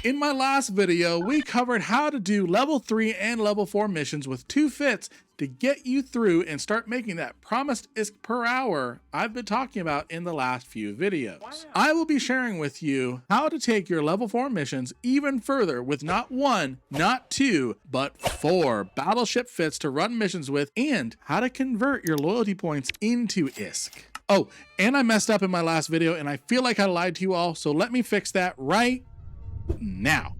In my last video, we covered how to do level 3 and level 4 missions with 2 fits to get you through and start making that promised ISK per hour I've been talking about in the last few videos. Wow. I will be sharing with you how to take your level 4 missions even further with not 1, not 2, but 4 battleship fits to run missions with, and how to convert your loyalty points into ISK. Oh, and I messed up in my last video and I feel like I lied to you all, so let me fix that right now.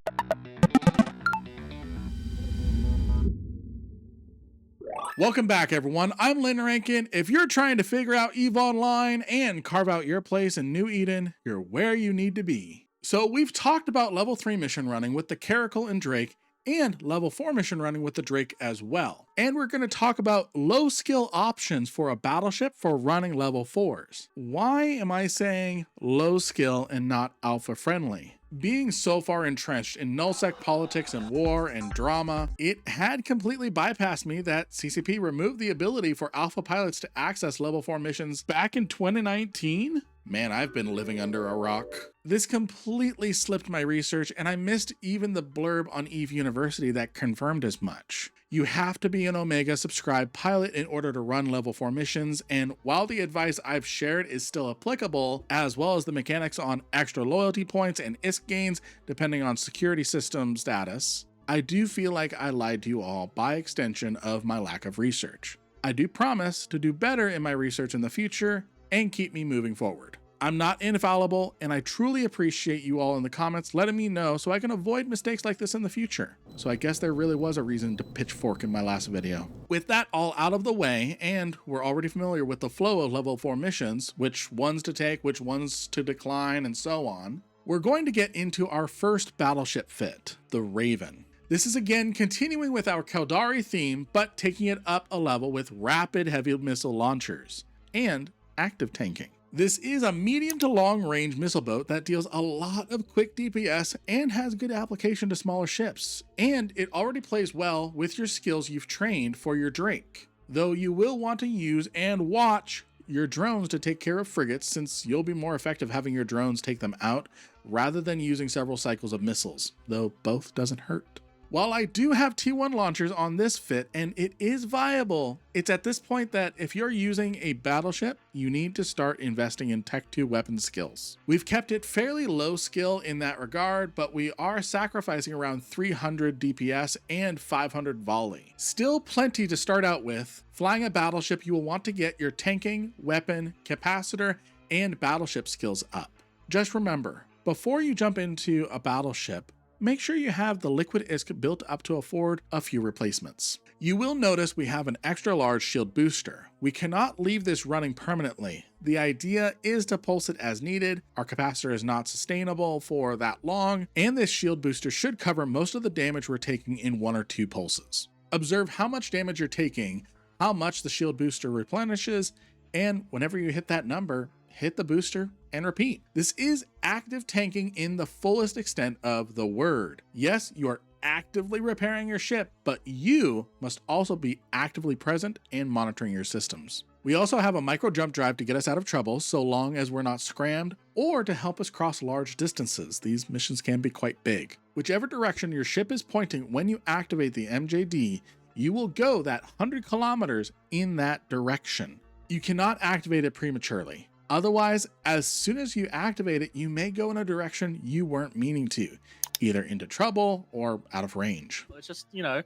Welcome back, everyone. I'm Lynn Rankin. If you're trying to figure out EVE Online and carve out your place in New Eden, you're where you need to be. So we've talked about level 3 mission running with the Caracal and Drake, and level 4 mission running with the Drake as well. And we're going to talk about low skill options for a battleship for running level 4s. Why am I saying low skill and not alpha friendly? Being so far entrenched in nullsec politics and war and drama, it had completely bypassed me that CCP removed the ability for alpha pilots to access level 4 missions back in 2019? Man, I've been living under a rock. This completely slipped my research, and I missed even the blurb on EVE University that confirmed as much. You have to be an Omega subscribed pilot in order to run level 4 missions, and while the advice I've shared is still applicable, as well as the mechanics on extra loyalty points and ISK gains depending on security system status, I do feel like I lied to you all by extension of my lack of research. I do promise to do better in my research in the future and keep me moving forward. I'm not infallible, and I truly appreciate you all in the comments letting me know so I can avoid mistakes like this in the future. So I guess there really was a reason to pitchfork in my last video. With that all out of the way, and we're already familiar with the flow of level 4 missions, which ones to take, which ones to decline, and so on, we're going to get into our first battleship fit, the Raven. This is again continuing with our Caldari theme, but taking it up a level with rapid heavy missile launchers and active tanking. This is a medium to long range missile boat that deals a lot of quick DPS and has good application to smaller ships, and it already plays well with your skills you've trained for your Drake, though you will want to use and watch your drones to take care of frigates, since you'll be more effective having your drones take them out rather than using several cycles of missiles, though both doesn't hurt. While I do have T1 launchers on this fit and it is viable, it's at this point that if you're using a battleship, you need to start investing in Tech 2 weapon skills. We've kept it fairly low skill in that regard, but we are sacrificing around 300 DPS and 500 volley. Still plenty to start out with. Flying a battleship, you will want to get your tanking, weapon, capacitor, and battleship skills up. Just remember, before you jump into a battleship, make sure you have the liquid ISK built up to afford a few replacements. You will notice we have an extra large shield booster. We cannot leave this running permanently. The idea is to pulse it as needed. Our capacitor is not sustainable for that long, and this shield booster should cover most of the damage we're taking in 1 or 2 pulses. Observe how much damage you're taking, how much the shield booster replenishes, and whenever you hit that number, hit the booster and repeat. This is active tanking in the fullest extent of the word. Yes, you are actively repairing your ship, but you must also be actively present and monitoring your systems. We also have a micro jump drive to get us out of trouble so long as we're not scrammed, or to help us cross large distances. These missions can be quite big. Whichever direction your ship is pointing when you activate the MJD, you will go that 100 kilometers in that direction. You cannot activate it prematurely. Otherwise, as soon as you activate it, you may go in a direction you weren't meaning to, either into trouble or out of range. Well, it's just, oh,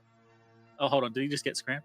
hold on. Did he just get scrammed?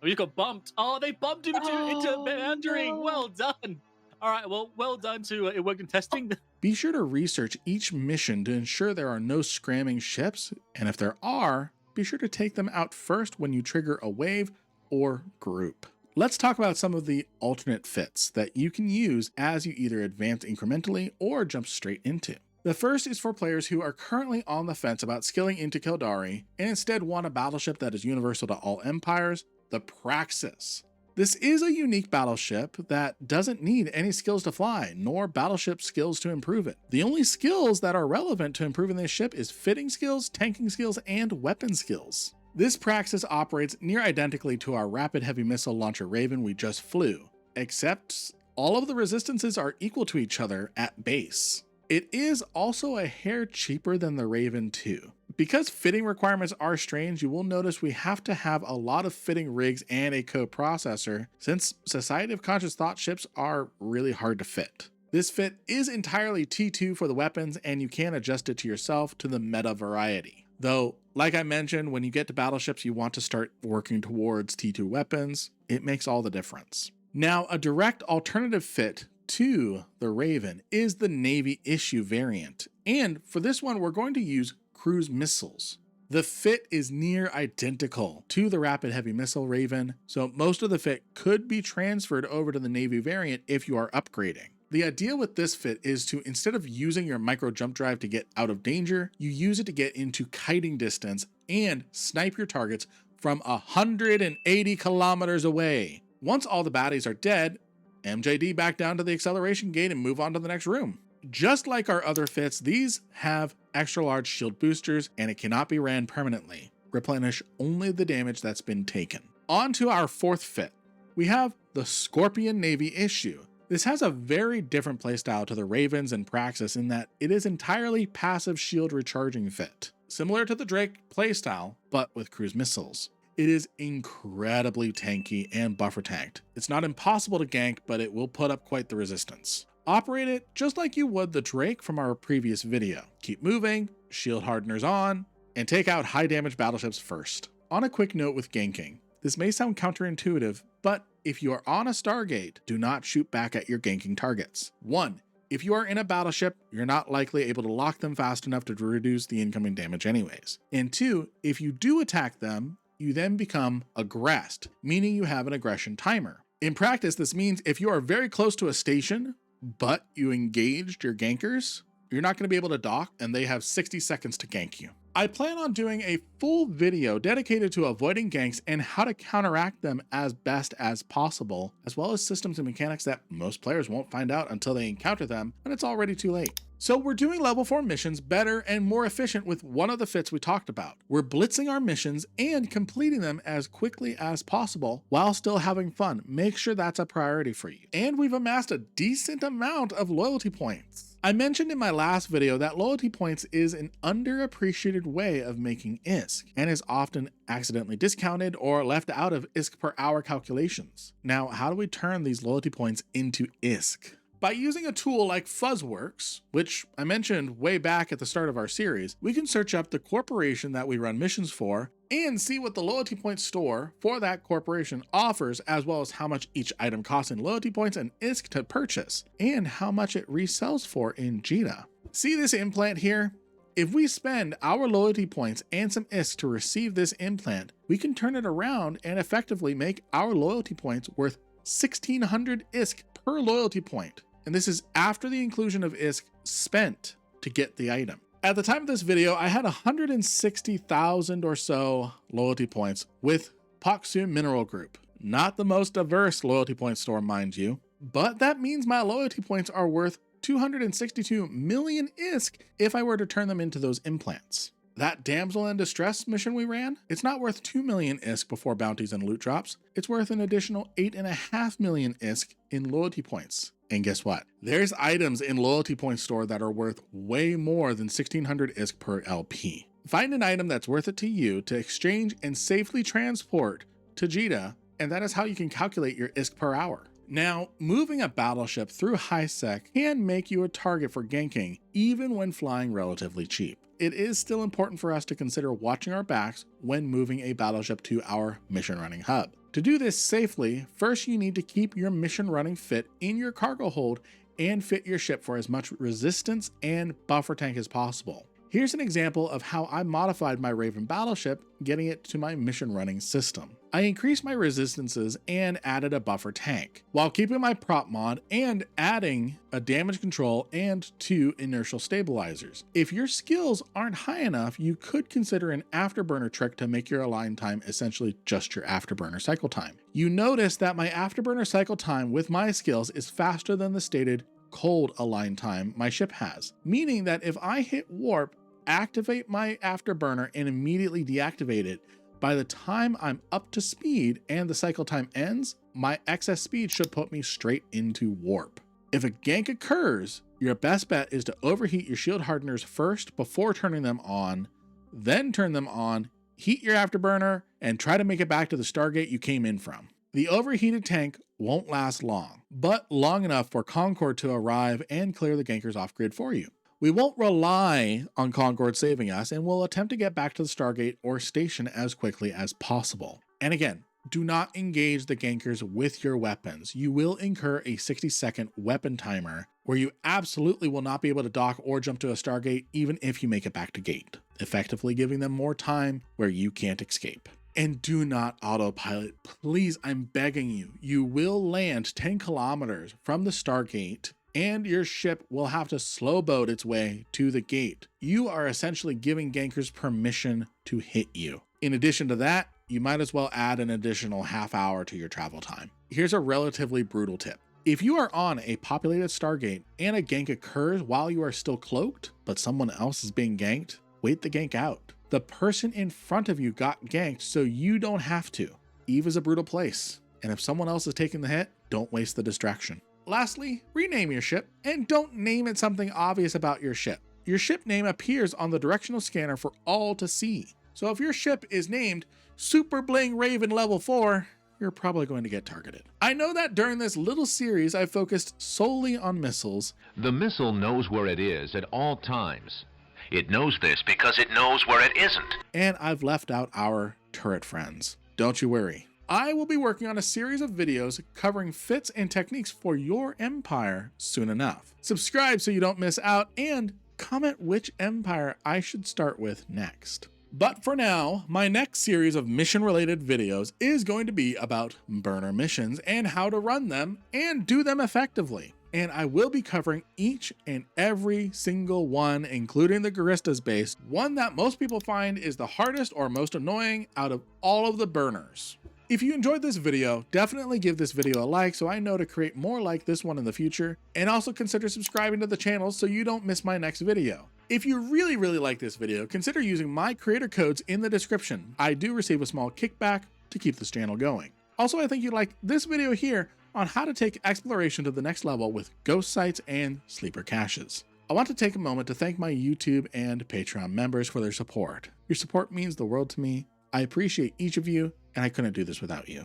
Oh, he got bumped. Oh, they bumped him into meandering. No. Well done. All right, well done to it worked in testing. Be sure to research each mission to ensure there are no scramming ships, and if there are, be sure to take them out first when you trigger a wave or group. Let's talk about some of the alternate fits that you can use as you either advance incrementally or jump straight into. The first is for players who are currently on the fence about skilling into Caldari and instead want a battleship that is universal to all empires, the Praxis. This is a unique battleship that doesn't need any skills to fly, nor battleship skills to improve it. The only skills that are relevant to improving this ship is fitting skills, tanking skills, and weapon skills. This Praxis operates near identically to our rapid heavy missile launcher Raven we just flew, except all of the resistances are equal to each other at base. It is also a hair cheaper than the Raven too. Because fitting requirements are strange, you will notice we have to have a lot of fitting rigs and a coprocessor, since Society of Conscious Thought ships are really hard to fit. This fit is entirely T2 for the weapons, and you can adjust it to yourself to the meta variety. Though, like I mentioned, when you get to battleships, you want to start working towards T2 weapons. It makes all the difference. Now, a direct alternative fit to the Raven is the Navy issue variant, and for this one we're going to use cruise missiles. The fit is near identical to the Rapid Heavy Missile Raven, so most of the fit could be transferred over to the Navy variant if you are upgrading. The idea with this fit is to, instead of using your micro jump drive to get out of danger, you use it to get into kiting distance and snipe your targets from 180 kilometers away. Once all the baddies are dead, MJD back down to the acceleration gate and move on to the next room. Just like our other fits, these have extra large shield boosters and it cannot be ran permanently. Replenish only the damage that's been taken. On to our fourth fit. We have the Scorpion Navy issue. This has a very different playstyle to the Ravens and Praxis in that it is entirely passive shield recharging fit. Similar to the Drake playstyle, but with cruise missiles. It is incredibly tanky and buffer tanked. It's not impossible to gank, but it will put up quite the resistance. Operate it just like you would the Drake from our previous video. Keep moving, shield hardeners on, and take out high damage battleships first. On a quick note with ganking, this may sound counterintuitive, but if you are on a Stargate, do not shoot back at your ganking targets. 1. If you are in a battleship, you're not likely able to lock them fast enough to reduce the incoming damage anyways. And 2, if you do attack them, you then become aggressed, meaning you have an aggression timer. In practice, this means if you are very close to a station, but you engaged your gankers, you're not going to be able to dock and they have 60 seconds to gank you. I plan on doing a full video dedicated to avoiding ganks and how to counteract them as best as possible, as well as systems and mechanics that most players won't find out until they encounter them and it's already too late. So we're doing level 4 missions better and more efficient with one of the fits we talked about. We're blitzing our missions and completing them as quickly as possible while still having fun. Make sure that's a priority for you. And we've amassed a decent amount of loyalty points. I mentioned in my last video that loyalty points is an underappreciated way of making ISK and is often accidentally discounted or left out of ISK per hour calculations. Now, how do we turn these loyalty points into ISK? By using a tool like Fuzzworks, which I mentioned way back at the start of our series, we can search up the corporation that we run missions for and see what the loyalty point store for that corporation offers, as well as how much each item costs in loyalty points and ISK to purchase, and how much it resells for in JITA. See this implant here? If we spend our loyalty points and some ISK to receive this implant, we can turn it around and effectively make our loyalty points worth 1,600 ISK per loyalty point. And this is after the inclusion of ISK spent to get the item. At the time of this video, I had 160,000 or so loyalty points with Paksu Mineral Group. Not the most diverse loyalty point store, mind you, but that means my loyalty points are worth 262 million ISK if I were to turn them into those implants. That damsel in distress mission we ran, it's not worth 2 million ISK before bounties and loot drops. It's worth an additional 8.5 million ISK in loyalty points. And guess what? There's items in Loyalty Point Store that are worth way more than 1,600 ISK per LP. Find an item that's worth it to you to exchange and safely transport to JITA, and that is how you can calculate your ISK per hour. Now, moving a battleship through high sec can make you a target for ganking, even when flying relatively cheap. It is still important for us to consider watching our backs when moving a battleship to our mission running hub. To do this safely, first you need to keep your mission running fit in your cargo hold and fit your ship for as much resistance and buffer tank as possible. Here's an example of how I modified my Raven Battleship, getting it to my mission running system. I increased my resistances and added a buffer tank, while keeping my prop mod and adding a damage control and 2 inertial stabilizers. If your skills aren't high enough, you could consider an afterburner trick to make your align time essentially just your afterburner cycle time. You notice that my afterburner cycle time with my skills is faster than the stated cold align time my ship has, meaning that if I hit warp, activate my afterburner and immediately deactivate it, by the time I'm up to speed and the cycle time ends, my excess speed should put me straight into warp. If a gank occurs, Your best bet is to overheat your shield hardeners first before turning them on, then turn them on, heat your afterburner, and try to make it back to the Stargate you came in from. The overheated tank won't last long, but long enough for Concord to arrive and clear the gankers off grid for you. We won't rely on Concord saving us, and we'll attempt to get back to the Stargate or station as quickly as possible. And again, do not engage the gankers with your weapons. You will incur a 60-second weapon timer where you absolutely will not be able to dock or jump to a Stargate even if you make it back to gate, effectively giving them more time where you can't escape. And do not autopilot, please, I'm begging you. You will land 10 kilometers from the Stargate and your ship will have to slow boat its way to the gate. You are essentially giving gankers permission to hit you. In addition to that, you might as well add an additional half hour to your travel time. Here's a relatively brutal tip. If you are on a populated Stargate and a gank occurs while you are still cloaked, but someone else is being ganked, wait the gank out. The person in front of you got ganked, so you don't have to. Eve is a brutal place, and if someone else is taking the hit, don't waste the distraction. Lastly, rename your ship, and don't name it something obvious about your ship. Your ship name appears on the directional scanner for all to see. So if your ship is named Super Bling Raven Level 4, you're probably going to get targeted. I know that during this little series, I focused solely on missiles. The missile knows where it is at all times. It knows this because it knows where it isn't. And I've left out our turret friends. Don't you worry. I will be working on a series of videos covering fits and techniques for your empire soon enough. Subscribe so you don't miss out, and comment which empire I should start with next. But for now, my next series of mission-related videos is going to be about burner missions and how to run them and do them effectively. And I will be covering each and every single one, including the Garistas base, one that most people find is the hardest or most annoying out of all of the burners. If you enjoyed this video, definitely give this video a like so I know to create more like this one in the future, and also consider subscribing to the channel so you don't miss my next video. If you really like this video, consider using my creator codes in the description. I do receive a small kickback to keep this channel going. Also, I think you'd like this video here on how to take exploration to the next level with ghost sites and sleeper caches. I want to take a moment to thank my YouTube and Patreon members for their support. Your support means the world to me. I appreciate each of you, and I couldn't do this without you.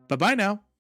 Bye-bye now.